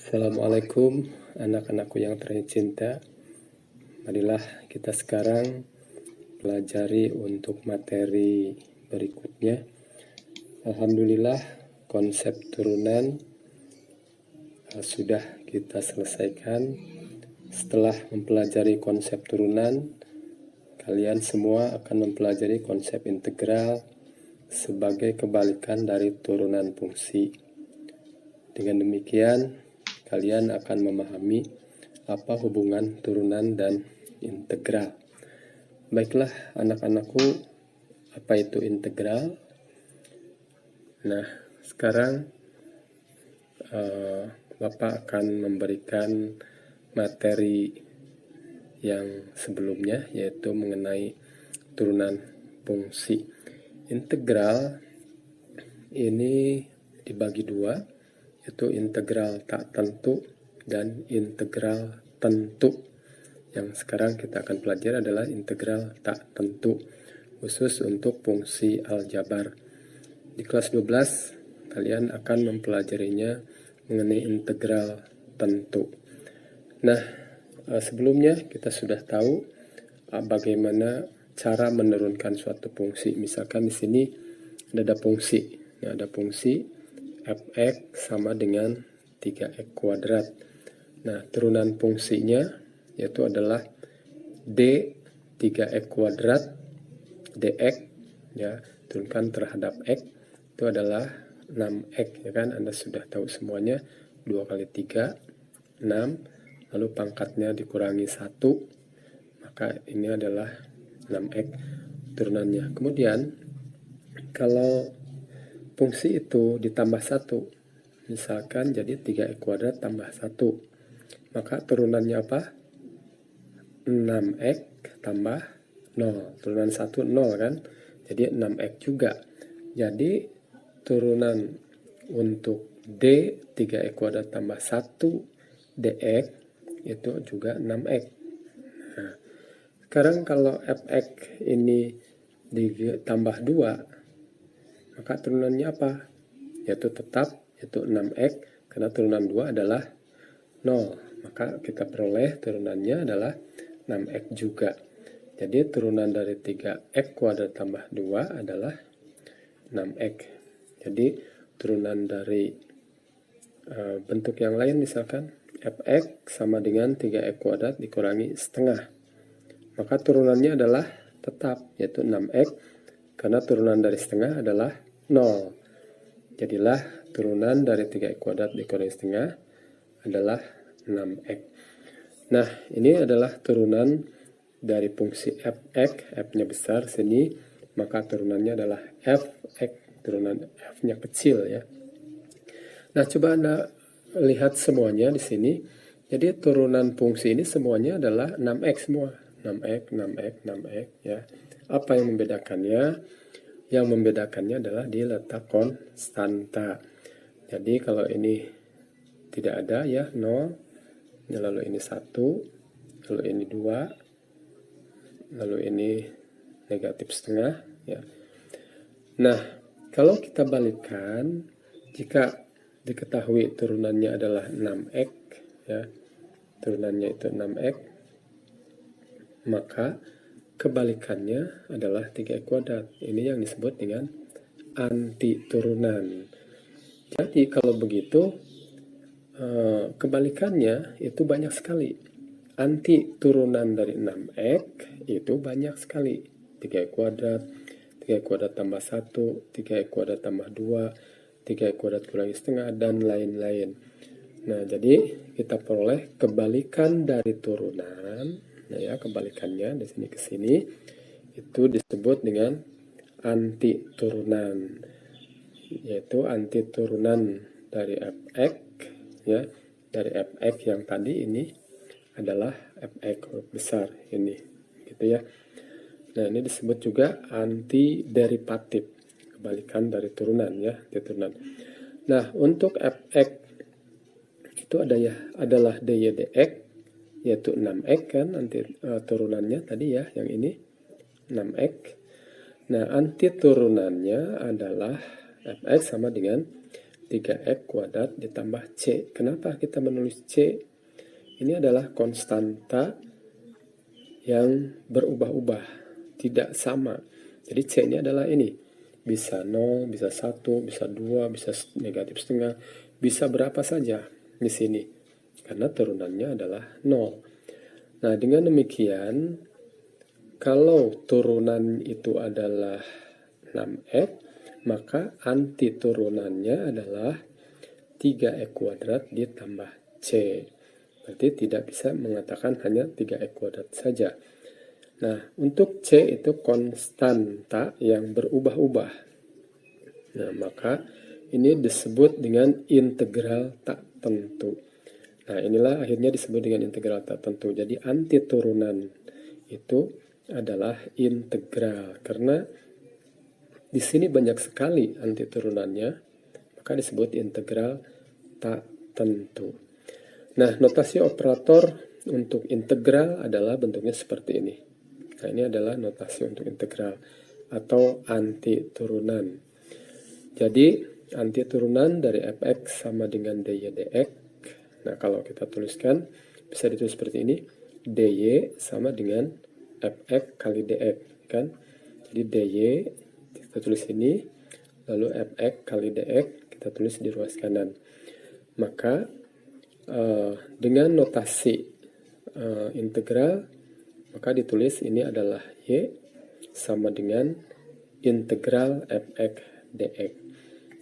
Assalamualaikum anak-anakku yang tercinta. Marilah kita sekarang pelajari untuk materi berikutnya. Alhamdulillah konsep turunan sudah kita selesaikan. Setelah mempelajari konsep turunan, kalian semua akan mempelajari konsep integral sebagai kebalikan dari turunan fungsi. Dengan demikian, kalian akan memahami apa hubungan turunan dan integral. Baiklah anak-anakku, apa itu integral? Nah, sekarang Bapak akan memberikan materi yang sebelumnya, yaitu mengenai turunan fungsi. Integral ini dibagi dua, yaitu integral tak tentu dan integral tentu. Yang sekarang kita akan pelajari adalah integral tak tentu, khusus untuk fungsi aljabar. Di kelas 12 kalian akan mempelajarinya mengenai integral tentu. Nah, sebelumnya kita sudah tahu bagaimana cara menurunkan suatu fungsi. Misalkan di sini ada fungsi. Nah, ada fungsi fx sama dengan 3x kuadrat. Nah, turunan fungsinya yaitu adalah d 3x kuadrat dx, ya, turunkan terhadap x itu adalah 6x, ya kan? Anda sudah tahu semuanya. 2 kali 3 6, lalu pangkatnya dikurangi 1, maka ini adalah 6x turunannya. Kemudian kalau fungsi itu ditambah 1, misalkan jadi 3x kuadrat tambah 1, maka turunannya apa? 6x tambah 0. Turunan 1 0 kan? Jadi 6x juga. Jadi turunan untuk d 3x kuadrat tambah 1 dx itu juga 6x. Nah, sekarang kalau fx ini ditambah 2, maka turunannya apa? Yaitu tetap, yaitu 6x, karena turunan 2 adalah 0. Maka kita peroleh turunannya adalah 6x juga. Jadi turunan dari 3x kuadrat tambah 2 adalah 6x. Jadi turunan dari bentuk yang lain, misalkan fx sama dengan 3x kuadrat dikurangi setengah. Maka turunannya adalah tetap, yaitu 6x, karena turunan dari setengah adalah 0. Jadilah turunan dari 3x kuadrat dikurangi setengah adalah 6x. Nah, ini adalah turunan dari fungsi fx, f-nya besar sini, maka turunannya adalah fx, turunan f-nya kecil, ya. Nah, coba Anda lihat semuanya di sini. Jadi turunan fungsi ini semuanya adalah 6x semua. 6x, 6x, 6x, ya. Apa yang membedakannya? Yang membedakannya adalah di letak konstanta. Jadi kalau ini tidak ada, ya, 0, lalu ini 1, lalu ini 2, lalu ini negatif setengah, ya. Nah, kalau kita balikkan, jika diketahui turunannya adalah 6x, ya, turunannya itu 6x, maka kebalikannya adalah 3x kuadrat. Ini yang disebut dengan anti turunan. Jadi kalau begitu, kebalikannya itu banyak sekali. Anti turunan dari 6x itu banyak sekali. 3x kuadrat, 3x kuadrat tambah 1, 3x kuadrat tambah 2, 3x kuadrat kurangi setengah, dan lain-lain. Nah, jadi kita peroleh kebalikan dari turunan. Nah, ya, kebalikannya di sini ke sini itu disebut dengan anti turunan, yaitu anti turunan dari fx, ya, dari fx yang tadi ini adalah fx huruf besar ini, gitu ya. Nah, ini disebut juga anti derivatif, kebalikan dari turunan, ya, anti turunan. Nah, untuk fx itu adalah dy dx, yaitu 6x kan, anti turunannya tadi, ya, yang ini 6x. Nah, anti turunannya adalah fx sama dengan 3x kuadrat ditambah C. Kenapa kita menulis C? Ini adalah konstanta yang berubah-ubah, tidak sama. Jadi C ini adalah ini. Bisa 0, bisa 1, bisa 2, bisa negatif setengah, bisa berapa saja di sini. Karena turunannya adalah 0. Nah, dengan demikian, kalau turunan itu adalah 6x, maka anti turunannya adalah 3x kuadrat ditambah C. Berarti tidak bisa mengatakan hanya 3x kuadrat saja. Nah, untuk C itu konstanta yang berubah-ubah. Nah, maka ini disebut dengan integral tak tentu. Nah, inilah akhirnya disebut dengan integral tak tentu. Jadi anti turunan itu adalah integral. Karena di sini banyak sekali anti turunannya, maka disebut integral tak tentu. Nah, notasi operator untuk integral adalah bentuknya seperti ini. Nah, ini adalah notasi untuk integral atau anti turunan. Jadi, anti turunan dari fx sama dengan dy dx. Nah, kalau kita tuliskan, bisa ditulis seperti ini. dy sama dengan fx kali dx, kan? Jadi dy kita tulis ini, lalu fx kali dx kita tulis di ruas kanan. Maka dengan notasi integral, maka ditulis ini adalah y sama dengan integral fx dx.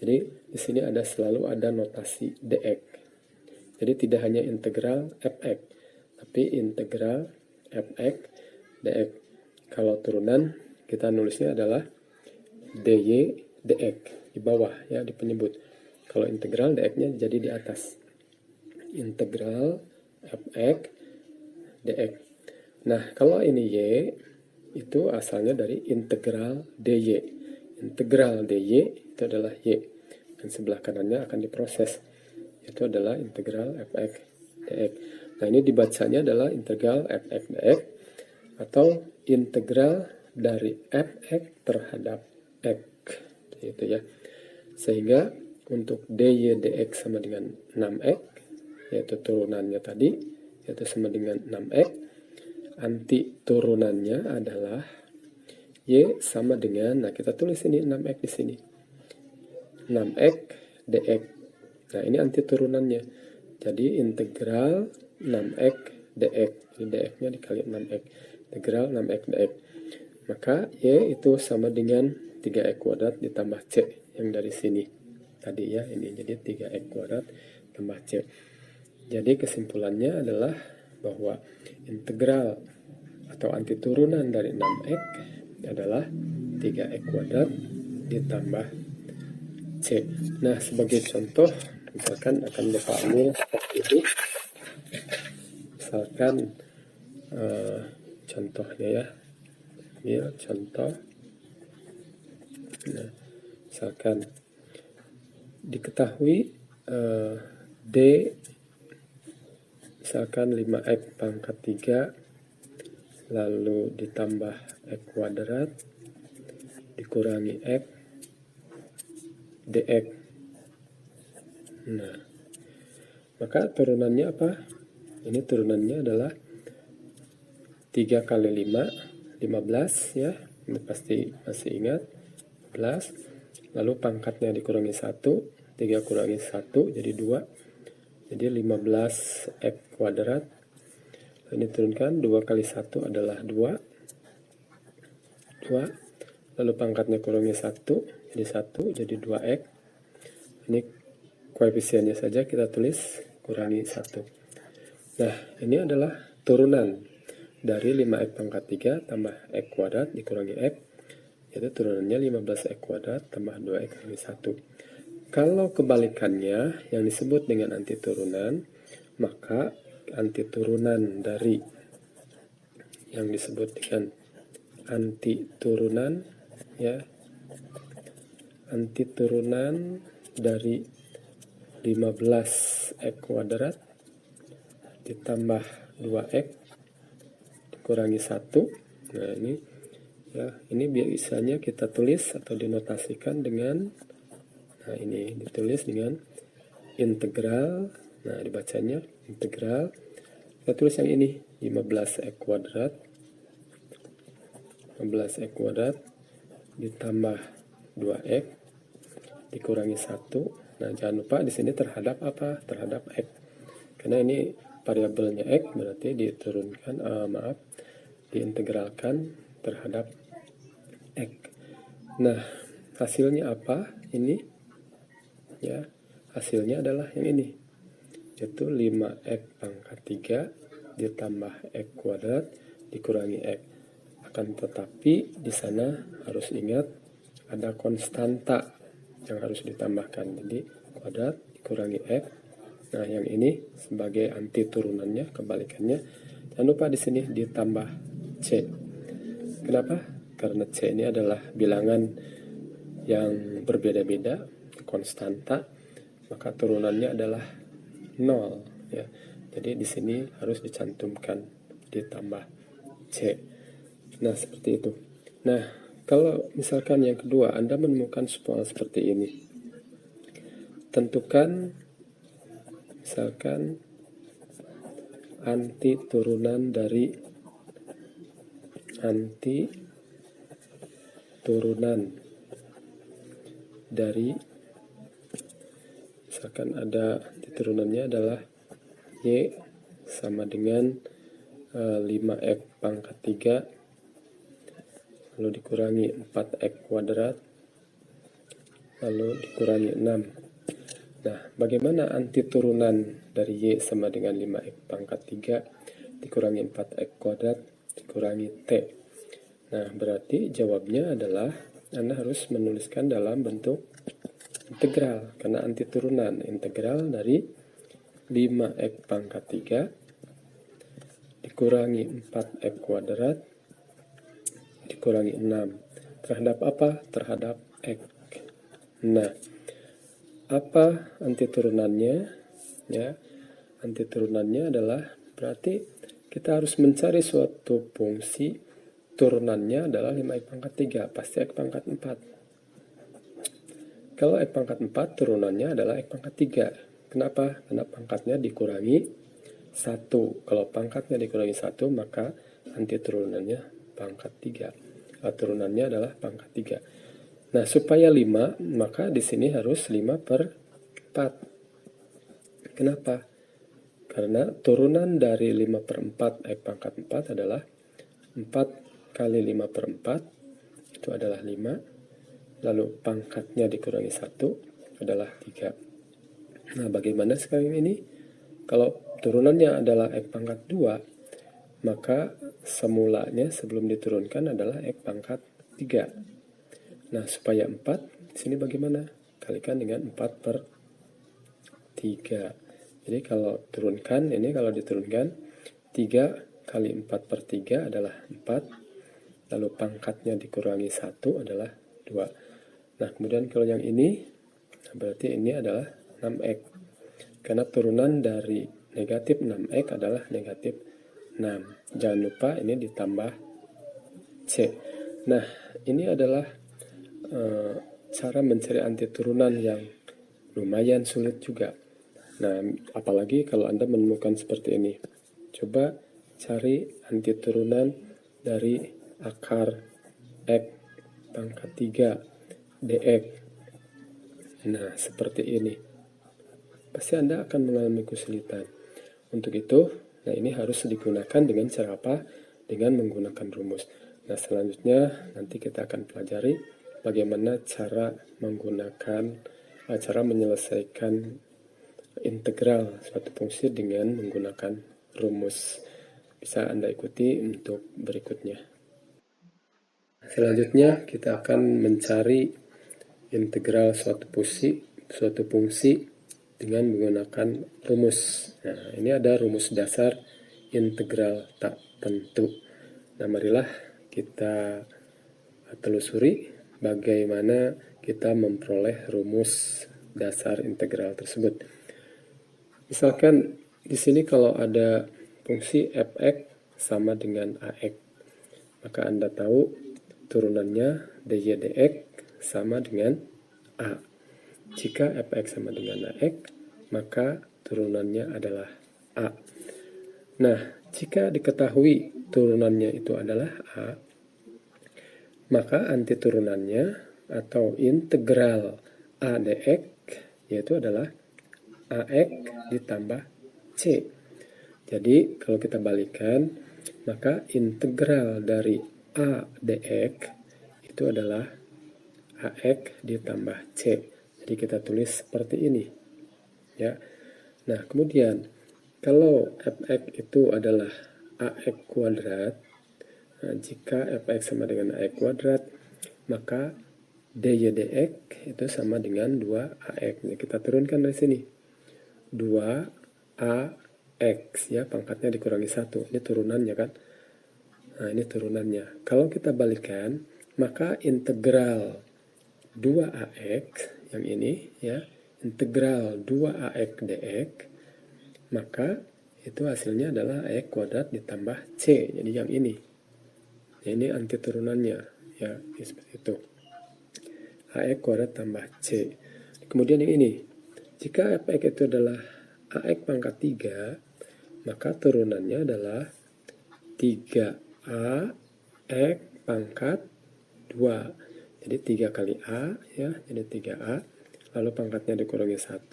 Jadi di sini selalu ada notasi dx. Jadi tidak hanya integral fx, tapi integral fx dx. Kalau turunan kita nulisnya adalah dy dx di bawah ya, di penyebut. Kalau integral dx-nya jadi di atas. Integral fx dx. Nah, kalau ini y itu asalnya dari integral dy. Integral dy itu adalah y. Dan sebelah kanannya akan diproses. Itu adalah integral fx dx. Nah, ini dibacanya adalah integral fx dx atau integral dari fx terhadap x. Gitu ya. Sehingga untuk dy dx sama dengan 6x, yaitu turunannya tadi, yaitu sama dengan 6x. Anti turunannya adalah y sama dengan, nah kita tulis ini 6x di sini. 6x dx. Nah, ini anti turunannya. Jadi integral 6x dx. Jadi dx-nya dikali 6x. Integral 6x dx. Maka y itu sama dengan 3x kuadrat ditambah c yang dari sini. Tadi ya, ini jadi 3x kuadrat tambah c. Jadi kesimpulannya adalah bahwa integral atau anti turunan dari 6x adalah 3x kuadrat ditambah c. Nah, sebagai contoh, misalkan akan Bapak ambil seperti ini. Misalkan contohnya ya. Ini contoh. Nah, misalkan diketahui d misalkan 5x pangkat 3 lalu ditambah x kuadrat dikurangi x dx. Nah, maka turunannya apa? Ini turunannya adalah 3 kali 5, 15 ya. Ini pasti masih ingat. 15. Lalu pangkatnya dikurangi 1, 3 kurangi 1 jadi 2. Jadi 15x kuadrat. Ini turunkan 2 kali 1 adalah 2. 2. Lalu pangkatnya kurangi 1 jadi 1 jadi 2x. Ini koefisiennya saja kita tulis kurangi 1. Nah, ini adalah turunan dari 5x pangkat 3 tambah x kuadrat dikurangi x. Yaitu turunannya 15x kuadrat tambah 2x kurangi 1. Kalau kebalikannya yang disebut dengan anti turunan, maka anti turunan dari yang disebut dengan anti turunan ya, anti turunan dari 15x kuadrat ditambah 2x dikurangi 1. Nah, ini ya, ini biasanya kita tulis atau dinotasikan dengan Nah, ini ditulis dengan integral. Nah, dibacanya integral. Kita tulis yang ini 15x kuadrat. 15x kuadrat ditambah 2x dikurangi 1. Nah, jangan lupa di sini terhadap apa? Terhadap x. Karena ini variabelnya x, berarti diturunkan, diintegralkan terhadap x. Nah, hasilnya apa? Ini ya, hasilnya adalah yang ini, yaitu 5x pangkat 3 ditambah x kuadrat dikurangi x. Akan tetapi di sana harus ingat ada konstanta yang harus ditambahkan. Jadi kuadrat dikurangi x. Nah, yang ini sebagai anti turunannya, kebalikannya. Jangan lupa di sini ditambah c. Kenapa? Karena c ini adalah bilangan yang berbeda-beda, konstanta, maka turunannya adalah 0 ya. Jadi di sini harus dicantumkan ditambah c. Nah, seperti itu. Nah, kalau misalkan yang kedua Anda menemukan soal seperti ini, tentukan misalkan anti turunan dari misalkan ada anti turunannya adalah y sama dengan 5x pangkat 3 lalu dikurangi 4x kuadrat lalu dikurangi 6. Nah, bagaimana anti turunan dari y sama dengan 5x pangkat 3 dikurangi 4x kuadrat dikurangi t? Nah, berarti jawabnya adalah Anda harus menuliskan dalam bentuk integral, karena anti turunan integral dari 5x pangkat 3 dikurangi 4x kuadrat dikurangi 6 terhadap apa? Terhadap x. Nah, apa anti turunannya? Ya, anti turunannya adalah berarti kita harus mencari suatu fungsi turunannya adalah 5x pangkat 3, pasti x pangkat 4. Kalau x pangkat 4 turunannya adalah x pangkat 3. Kenapa? Karena pangkatnya dikurangi 1. Kalau pangkatnya dikurangi 1, maka anti turunannya pangkat 3. Turunannya adalah pangkat 3. Nah, supaya 5, maka di sini harus 5/4. Kenapa? Karena turunan dari 5/4 x pangkat 4 adalah 4 kali 5/4, itu adalah 5. Lalu pangkatnya dikurangi 1 adalah 3. Nah, bagaimana sekarang ini? Kalau turunannya adalah x pangkat 2, maka semulanya sebelum diturunkan adalah x pangkat 3. Nah, supaya 4, di sini bagaimana? Kalikan dengan 4/3. Jadi kalau turunkan, ini kalau diturunkan, 3 kali 4/3 adalah 4. Lalu pangkatnya dikurangi 1 adalah 2. Nah, kemudian kalau yang ini, berarti ini adalah 6x. Karena turunan dari negatif 6x adalah negatif 6. Jangan lupa ini ditambah c. Nah, ini adalah cara mencari anti turunan yang lumayan sulit juga. Nah, apalagi kalau Anda menemukan seperti ini. Coba cari anti turunan dari akar x pangkat 3 dx. Nah, seperti ini. Pasti Anda akan mengalami kesulitan. Untuk itu, nah ini harus digunakan dengan cara apa? Dengan menggunakan rumus. Nah, selanjutnya nanti kita akan pelajari bagaimana cara menyelesaikan integral suatu fungsi dengan menggunakan rumus. Bisa Anda ikuti untuk berikutnya. Selanjutnya kita akan mencari integral suatu fungsi dengan menggunakan rumus. Nah, ini ada rumus dasar integral tak tentu. Nah, marilah kita telusuri bagaimana kita memperoleh rumus dasar integral tersebut. Misalkan di sini kalau ada fungsi fx sama dengan ax, maka Anda tahu turunannya dy dx sama dengan a. Jika fx sama dengan ax, maka turunannya adalah a. Nah, jika diketahui turunannya itu adalah a, maka antiturunannya atau integral a dx yaitu adalah ax ditambah c. Jadi kalau kita balikan, maka integral dari a dx itu adalah ax ditambah c. Jadi kita tulis seperti ini, ya. Nah, kemudian kalau fx itu adalah ax kuadrat, nah, jika fx sama dengan ax kuadrat, maka dy dx itu sama dengan 2ax. Nah, kita turunkan dari sini. 2ax, ya, pangkatnya dikurangi 1. Ini turunannya kan. Nah, ini turunannya. Kalau kita balikan, maka integral 2ax yang ini, ya, integral 2ax dx, maka itu hasilnya adalah ax kuadrat ditambah c. Jadi yang ini. Ya, ini anti turunannya, ya, seperti itu. Ax kuadrat tambah c. Kemudian yang ini. Jika fx itu adalah ax pangkat 3, maka turunannya adalah 3a x pangkat 2. Jadi 3 kali a, ya, jadi 3a. Lalu pangkatnya dikurangi 1,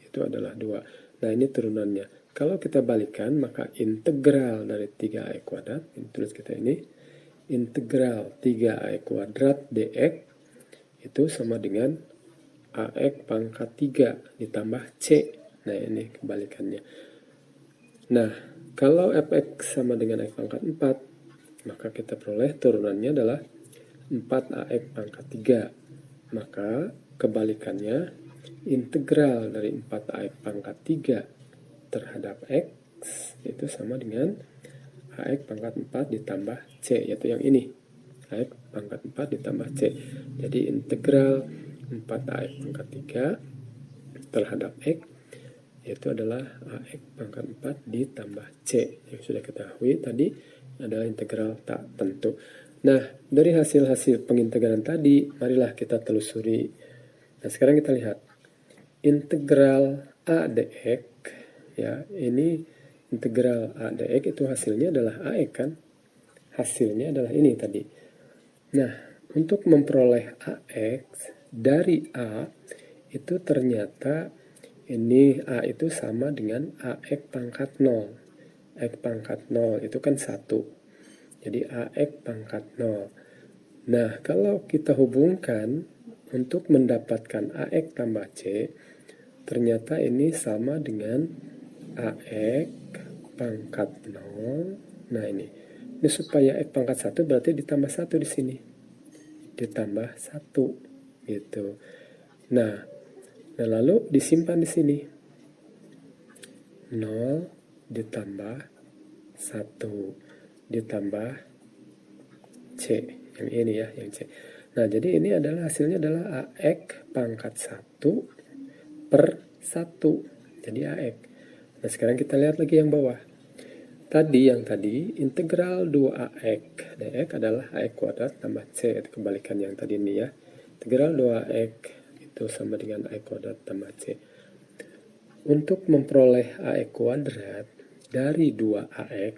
itu adalah 2. Nah, ini turunannya. Kalau kita balikan, maka integral dari 3ax kuadrat, ini tulis kita ini, integral 3ax kuadrat dx itu sama dengan ax pangkat 3 ditambah c. Nah, ini kebalikannya. Nah, kalau fx sama dengan x pangkat 4, maka kita peroleh turunannya adalah 4ax pangkat 3. Maka kebalikannya, integral dari 4ax pangkat 3 terhadap x itu sama dengan ax pangkat 4 ditambah c, yaitu yang ini. Ax pangkat 4 ditambah c. Jadi integral 4ax pangkat 3 terhadap x yaitu adalah ax pangkat 4 ditambah c. Yang sudah kita ketahui tadi adalah integral tak tentu. Nah, dari hasil-hasil pengintegralan tadi, marilah kita telusuri. Nah, sekarang kita lihat. Integral a dx, ya, ini integral a dx itu hasilnya adalah ax kan? Hasilnya adalah ini tadi. Nah, untuk memperoleh ax dari a, itu ternyata ini a itu sama dengan ax pangkat 0. X pangkat 0 itu kan 1. Jadi ax pangkat 0. Nah, kalau kita hubungkan untuk mendapatkan ax tambah c, ternyata ini sama dengan ax pangkat 0. Nah, ini supaya x pangkat 1 berarti ditambah 1 di sini. Ditambah 1 gitu. Nah, lalu disimpan di sini. 0 ditambah 1 ditambah c. Yang ini ya, yang c. Nah, jadi ini adalah hasilnya adalah ax pangkat 1 per 1. Jadi ax. Nah, sekarang kita lihat lagi yang bawah. Yang tadi integral 2ax dx adalah ax kuadrat tambah c. Itu kebalikan yang tadi ini ya. Integral 2ax itu sama dengan ax kuadrat tambah c. Untuk memperoleh ax kuadrat dari 2ax,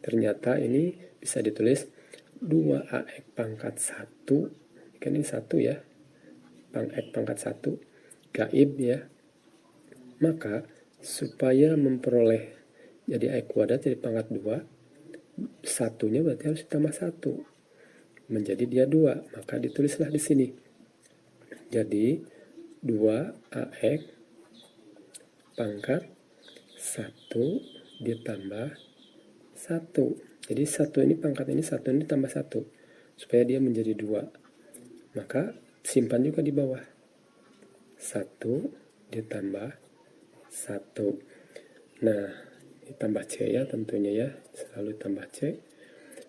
ternyata ini bisa ditulis 2ax pangkat 1. Kan ini 1 ya. X pangkat 1. Gaib ya. Maka supaya memperoleh jadi ax kuadrat jadi pangkat 2, satunya berarti harus ditambah 1. Menjadi dia 2. Maka ditulislah di sini. Jadi 2ax pangkat 1 ditambah 1. Jadi 1 ini pangkat ini 1 ini tambah 1. Supaya dia menjadi 2. Maka simpan juga di bawah. 1 ditambah 1. Nah, ditambah c ya tentunya ya. Selalu tambah c.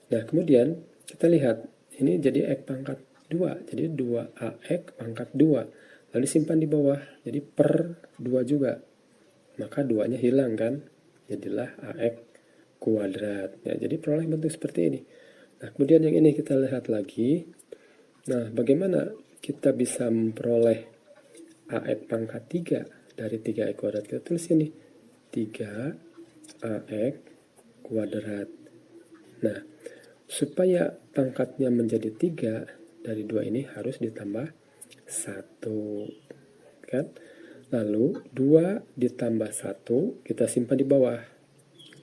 Nah, kemudian kita lihat. Ini jadi x pangkat 2. Jadi 2ax pangkat 2. Lalu simpan di bawah. Jadi per 2 juga. Maka 2-nya hilang kan. Jadilah ax kuadrat. Ya, jadi peroleh bentuk seperti ini. Nah, kemudian yang ini kita lihat lagi. Nah, bagaimana kita bisa memperoleh AX pangkat 3 dari 3X kuadrat. Kita tulis ini 3AX kuadrat. Nah, supaya pangkatnya menjadi 3 dari 2 ini harus ditambah 1. Kan? Lalu 2 ditambah 1 kita simpan di bawah.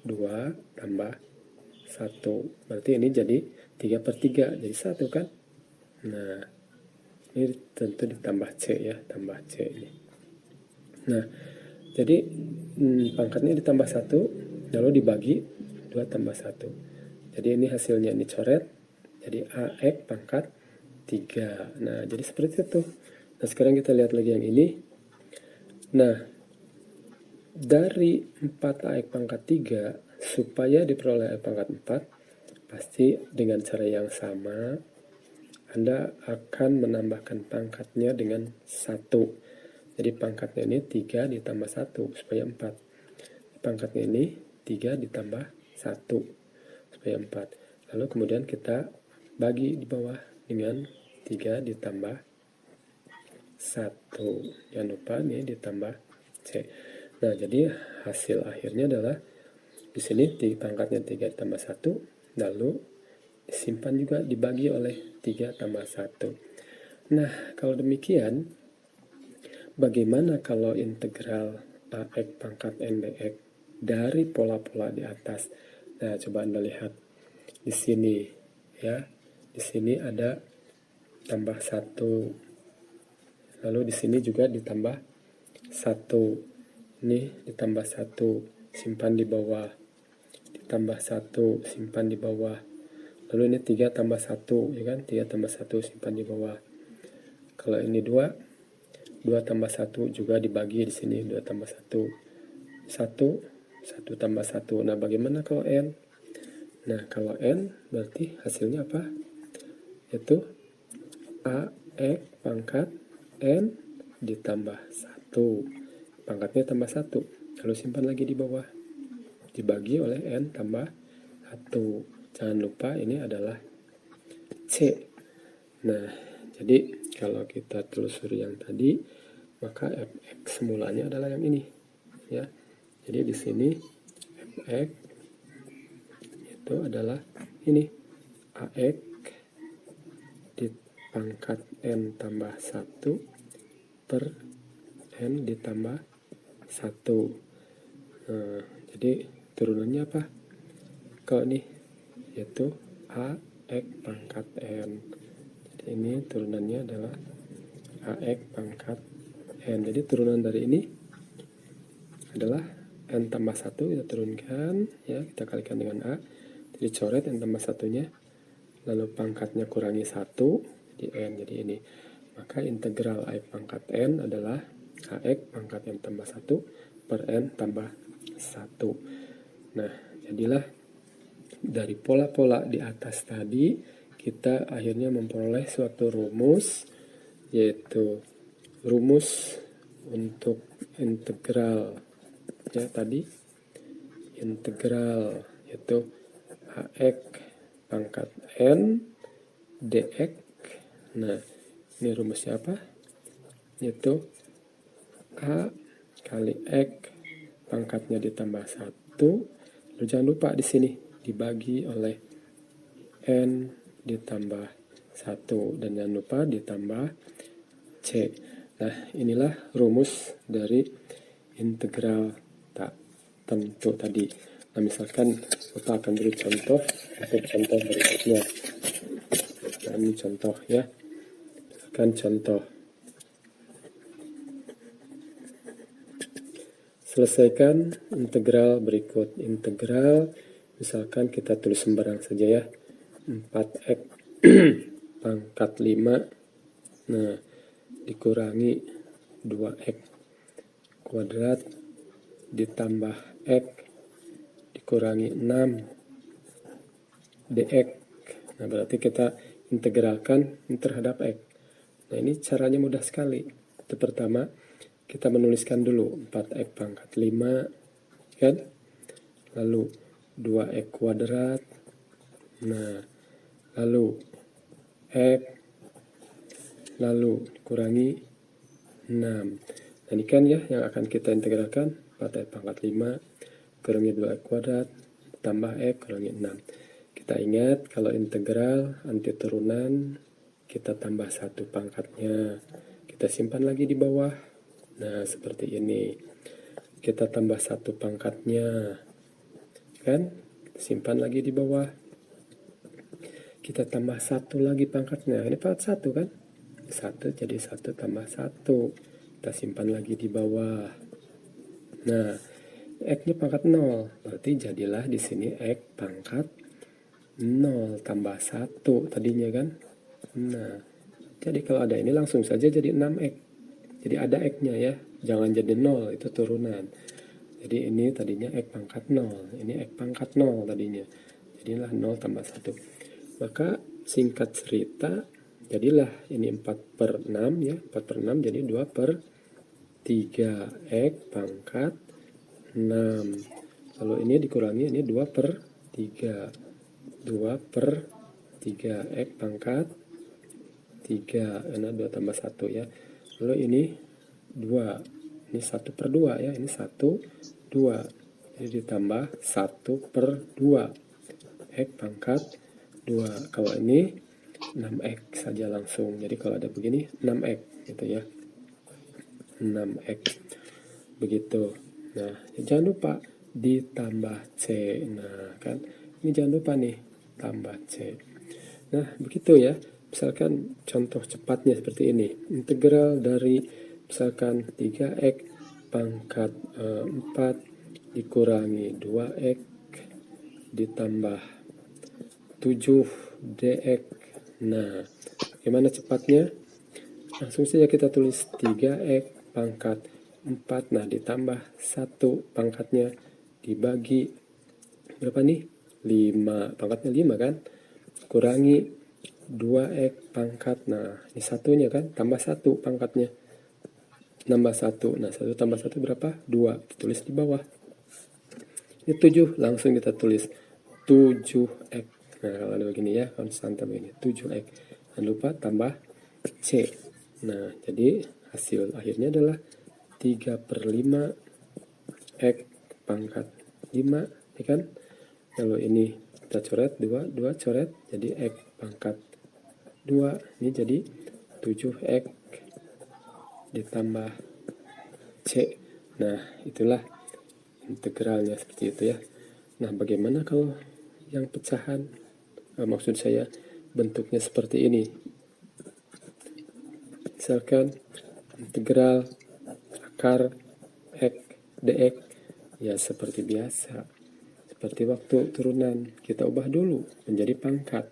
2 tambah 1. Berarti ini jadi 3/3. Jadi 1 kan? Nah, ini tentu ditambah C ya. Tambah C ini. Nah, jadi pangkatnya ditambah 1. Lalu dibagi 2 tambah 1. Jadi ini hasilnya ini coret. Jadi AX pangkat 3. Nah, jadi seperti itu. Nah, sekarang kita lihat lagi yang ini. Nah, dari 4AX pangkat 3 supaya diperoleh AX pangkat 4, pasti dengan cara yang sama Anda akan menambahkan pangkatnya dengan 1. Jadi pangkatnya ini 3 ditambah 1 supaya 4. Pangkatnya ini 3 ditambah 1 supaya 4. Lalu kemudian kita bagi di bawah dengan 3 ditambah 1. Jangan lupa nih ditambah C. Nah, jadi hasil akhirnya adalah di sini pangkatnya 3 ditambah 1, lalu disimpan juga dibagi oleh 3 tambah 1. Nah, kalau demikian, bagaimana kalau integral AX pangkat N dx dari pola-pola di atas? Nah, coba Anda lihat di sini ya. Di sini ada tambah 1. Lalu di sini juga ditambah 1. Ini ditambah 1, simpan di bawah. Ditambah 1, simpan di bawah. Lalu ini 3 tambah 1, ya kan? 3 tambah 1, simpan di bawah. Kalau ini 2 tambah 1 juga dibagi di sini. 2 tambah 1, 1 tambah 1. Nah, bagaimana kalau N? Nah, kalau N berarti hasilnya apa? Yaitu AX pangkat N ditambah 1. Pangkatnya tambah 1. Lalu simpan lagi di bawah. Dibagi oleh N tambah 1. Jangan lupa ini adalah C. Nah, jadi kalau kita telusuri yang tadi, maka fx semulanya adalah yang ini. Ya. Jadi di sini fx itu adalah ini. AX di pangkat N tambah 1 per N ditambah 1. Nah, jadi turunannya apa? Kalau ini yaitu AX pangkat N. Jadi ini turunannya adalah AX pangkat N. Jadi turunan dari ini adalah N tambah 1 kita turunkan ya, kita kalikan dengan A. Jadi coret N tambah 1-nya. Lalu pangkatnya kurangi 1 di N, jadi ini. Maka integral AX pangkat N adalah AX pangkat N tambah 1 per N tambah 1. Nah, jadilah dari pola-pola di atas tadi, kita akhirnya memperoleh suatu rumus, yaitu rumus untuk integral. Ya, tadi integral yaitu AX pangkat N dx. Nah, ini rumusnya apa? Yaitu A kali X pangkatnya ditambah 1. Lalu jangan lupa di sini dibagi oleh N ditambah 1. Dan jangan lupa ditambah C. Nah, inilah rumus dari integral tak tentu tadi. Nah, misalkan Bapak akan beri contoh untuk contoh berikutnya. Nah, ini contoh ya. Misalkan contoh. Selesaikan integral berikut. Integral, misalkan kita tulis sembarang saja ya. 4x pangkat 5. Nah, dikurangi 2x kuadrat ditambah x dikurangi 6 dx. Nah, berarti kita integralkan terhadap x. Nah, ini caranya mudah sekali. Itu pertama, kita menuliskan dulu 4x pangkat 5, kan? Lalu 2x kuadrat. Nah, lalu x, lalu dikurangi 6. Nah ini kan ya yang akan kita integralkan 4x pangkat 5 kurangi 2x kuadrat tambah x kurangi 6. Kita ingat kalau integral anti turunan kita tambah 1 pangkatnya. Kita simpan lagi di bawah. Nah seperti ini. Kita tambah 1 pangkatnya. Kan? Simpan lagi di bawah. Kita tambah 1 lagi pangkatnya. Ini pangkat 1 kan? 1 jadi 1 tambah 1. Kita simpan lagi di bawah. Nah, x-nya pangkat 0. Berarti jadilah di sini x pangkat 0 tambah 1 tadinya kan. Nah, jadi kalau ada ini langsung saja jadi 6x. Jadi ada x-nya ya. Jangan jadi 0, itu turunan. Jadi ini tadinya x pangkat 0. Ini x pangkat 0 tadinya. Jadilah 0 tambah 1. Maka singkat cerita, jadilah ini 4/6 ya. 4/6 jadi 2/3 x pangkat 6. Kalau ini dikurangi, ini 2/3. 2/3 x pangkat 3. Karena 2 tambah 1 ya. Lalu ini 2. Ini 1/2 ya. Ini 1, 2. Jadi ditambah 1/2 x pangkat 2. Kalau ini 6x saja langsung. Jadi kalau ada begini 6x gitu ya. 6x. Begitu. Nah, jangan lupa ditambah C. Nah, kan ini jangan lupa nih tambah C. Nah, begitu ya. Misalkan contoh cepatnya seperti ini. Integral dari misalkan 3x pangkat 4 dikurangi 2x ditambah 7 dx. Nah, bagaimana cepatnya? Langsung saja kita tulis 3x pangkat 4. Nah, ditambah 1 pangkatnya dibagi berapa nih? 5. Pangkatnya 5 kan? Kurangi 2x pangkat. Nah, ini satunya kan? Tambah 1 pangkatnya. Nambah 1. Nah, 1 tambah 1 berapa? 2. Ditulis di bawah. Ini 7. Langsung kita tulis 7x. Nah, kalau ada begini ya, konstanta begini. 7x. Jangan lupa tambah C. Nah, jadi hasil akhirnya adalah 3/5 x pangkat 5. Ya kan? Lalu ini kita coret 2 coret. Jadi x pangkat 2. Ini jadi 7x ditambah C. Nah, itulah integralnya seperti itu ya. Nah, bagaimana kalau yang pecahan? Maksud saya bentuknya seperti ini. Misalkan integral akar x dx ya seperti biasa. Seperti waktu turunan kita ubah dulu menjadi pangkat.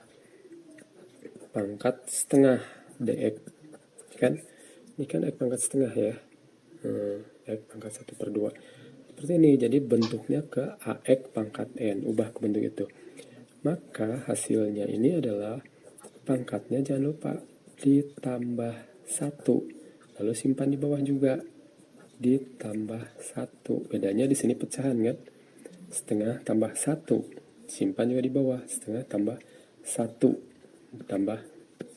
Pangkat setengah dx. Kan? Ini kan x pangkat setengah ya. X pangkat 1/2. Seperti ini. Jadi bentuknya ke ax pangkat n. Ubah ke bentuk itu. Maka hasilnya ini adalah pangkatnya jangan lupa ditambah 1. Lalu simpan di bawah juga. Ditambah 1. Bedanya di sini pecahan kan. Setengah tambah 1. Simpan juga di bawah. Setengah tambah 1. Tambah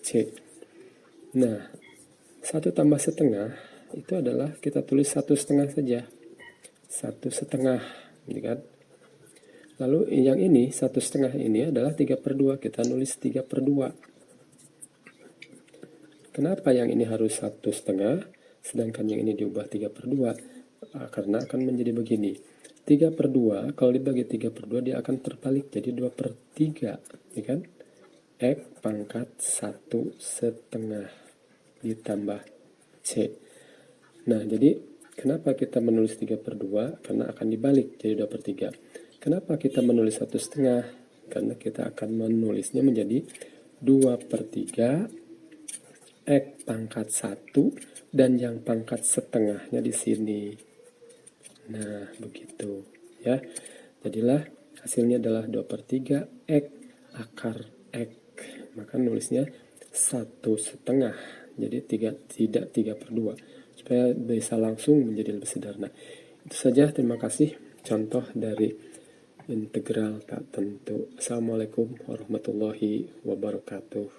C. Nah, 1 tambah setengah itu adalah kita tulis 1/2 saja. 1/2. Ini kan. Lalu yang ini 1/2 ini adalah 3/2. Kita nulis 3/2. Kenapa yang ini harus 1/2 sedangkan yang ini diubah 3/2? Karena akan menjadi begini. 3/2 kalau dibagi 3/2 dia akan terbalik jadi 2/3. Ya kan? X pangkat 1/2 ditambah C. Nah, jadi kenapa kita menulis 3/2? Karena akan dibalik jadi 2/3. Kenapa kita menulis 1/2? Karena kita akan menulisnya menjadi 2/3 x pangkat 1 dan yang pangkat setengahnya di sini. Nah, begitu ya. Jadilah hasilnya adalah 2/3 x akar x. Maka nulisnya 1/2. Jadi tidak 3/2. Supaya bisa langsung menjadi lebih sederhana. Itu saja, terima kasih contoh dari integral tak tentu. Assalamualaikum warahmatullahi wabarakatuh.